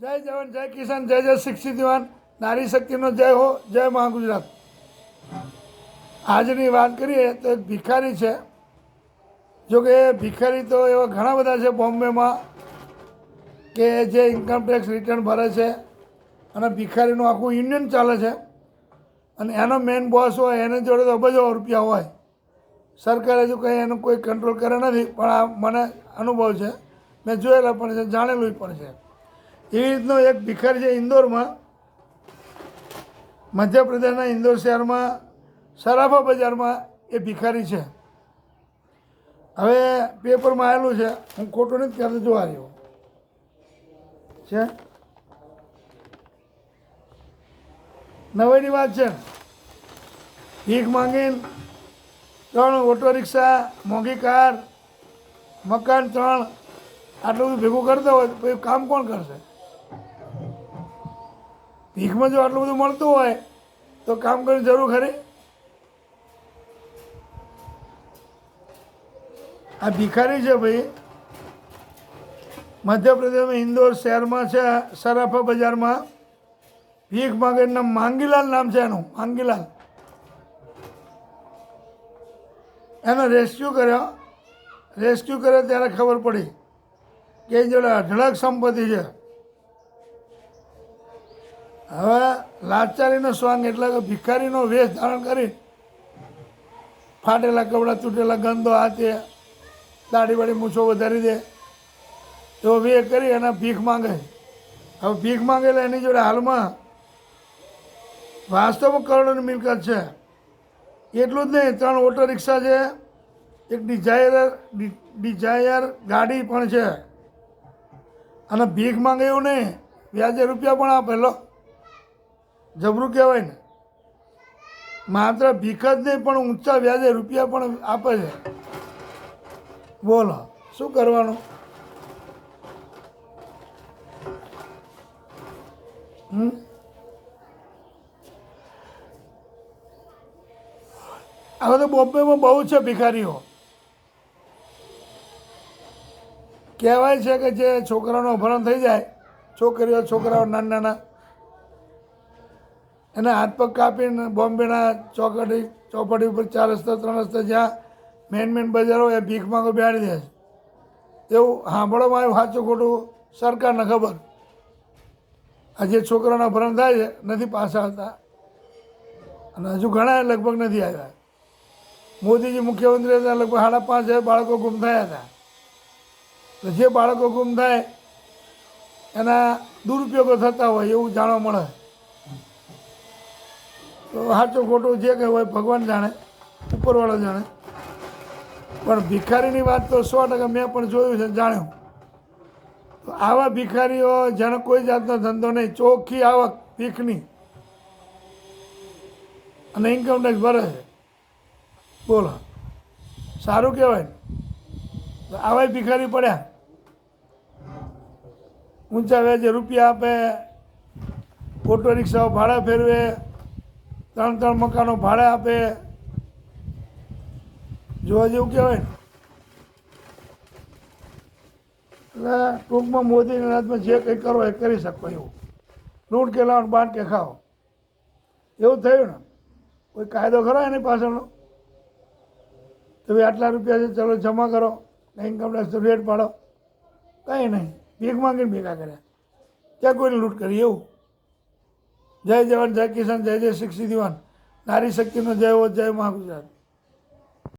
જય જવાન, જય કિસાન, જય જય શિક્ષિત યુવાન, નારી શક્તિનો જય હો, જય મહા ગુજરાત. આજની વાત કરીએ તો એક ભિખારી છે. જોકે ભિખારી તો એવા ઘણા બધા છે બોમ્બેમાં કે જે ઇન્કમ ટેક્સ રિટર્ન ભરે છે અને ભિખારીનું આખું યુનિયન ચાલે છે અને એનો મેઇન બોસ હોય એની જોડે તો અબજો રૂપિયા હોય. સરકારે હજુ કંઈ એનું કોઈ કંટ્રોલ કરે નથી, પણ આ મને અનુભવ છે, મેં જોયેલા પણ છે, જાણેલું પણ છે. એવી રીતનો એક ભિખારી છે ઇન્દોરમાં, મધ્યપ્રદેશના ઇન્દોર શહેરમાં સરાફા બજારમાં એ ભિખારી છે. હવે પેપરમાં આવેલું છે, હું ખોટું નથી કહેતો, જોવા રહ્યો છે. નવાઈની વાત છે. ભીખ માંગીને 3 ઓટો રિક્ષા, મોંઘી કાર, મકાન 3, આટલું બધું ભેગું કરતા હોય તો પછી કામ કોણ કરશે? ભીખમાં જો આટલું બધું મળતું હોય તો કામ કરવાની જરૂર ખરી? આ ભિખારી છે ભાઈ, મધ્યપ્રદેશમાં ઇન્દોર શહેરમાં છે, સરાફા બજારમાં ભીખ માંગે. માંગીલાલ નામ છે એનું, માંગીલાલ. એનો રેસ્ક્યુ કર્યો ત્યારે ખબર પડી કે એ જોડે અઢળક સંપત્તિ છે. હવે લાચારીનો સ્વાંગ એટલે કે ભિખારીનો વેશ ધારણ કરી, ફાટેલા કપડાં, તૂટેલા ગંદો, હાથે દાઢી વાળી મૂછો વધારી દે તો વે કરી અને ભીખ માંગે. હવે ભીખ માંગેલા એની જોડે હાલમાં વાસ્તવમાં કરોડોની મિલકત છે. એટલું જ નહીં, 3 ઓટો રિક્ષા છે, એક ડિઝાયર ગાડી પણ છે. અને ભીખ માંગે એવું નહીં, વ્યાજે રૂપિયા પણ આપે. લો, જબરું કહેવાય ને. માત્ર ભીખ જ નહીં પણ ઊંચા વ્યાજે રૂપિયા પણ આપે છે. બોલો શું કરવાનું? હવે તો બોમ્બેમાં બહુ છે ભિખારીઓ. કહેવાય છે કે જે છોકરાઓનું અપહરણ થઈ જાય, છોકરીઓ છોકરાઓ નાના નાના, એના હાથ પગ કાપીને બોમ્બેના ચોપાટી ઉપર 4 રસ્તા 3 રસ્તા જ્યાં મેન બજારો એ ભીખ માંગો બેહાડી દે છે. એવું સાંભળવામાં આવ્યું, સાચું ખોટું સરકારને ખબર. આ જે છોકરાઓના અપહરણ થાય છે નથી પાછા આવતા, અને હજુ ઘણા લગભગ નથી આવ્યા. મોદીજી મુખ્યમંત્રી હતા, લગભગ 5.5 બાળકો ગુમ થયા હતા. તો જે બાળકો ગુમ થાય એના દુરુપયોગો થતા હોય એવું જાણવા મળે. તો સાચું ખોટું જે કંઈ હોય ભગવાન જાણે, ઉપરવાળો જાણે. પણ ભિખારીની વાત તો 100% મેં પણ જોયું છે, જાણ્યું. તો આવા ભિખારીઓ જેનો કોઈ જાતનો ધંધો નહીં, ચોખ્ખી આવક ભીખની, અને ઇન્કમ ટેક્સ ભરે છે. બોલો, સારું કહેવાય ને? તો આવા ભિખારી પડ્યા, ઊંચા વ્યાજે રૂપિયા આપે, ઓટો રિક્ષાઓ ભાડા ફેરવે, 3 મકાનો ભાડે આપે. જોવા જેવું કહેવાય ને. એટલે ટૂંકમાં મોદીના રાજમાં જે કંઈ કરો એ કરી શકો એવું. લૂંટ કે લાવણ, બાંટ કે ખાઓ, એવું થયું ને. કોઈ કાયદો ખરો એની પાછળનો? તો ભાઈ આટલા રૂપિયા છે, ચલો જમા કરો, ઇન્કમ ટેક્સ રેટ પાડો. કંઈ નહીં, ભીખ માંગીને ભેગા કર્યા. ત્યાં કોઈને લૂંટ કરી એવું? જય જવાન, જય કિસાન, જય જય શિક્ષિત યુવાન, નારી શક્તિનો જય હો, જય મહા ગુજરાત.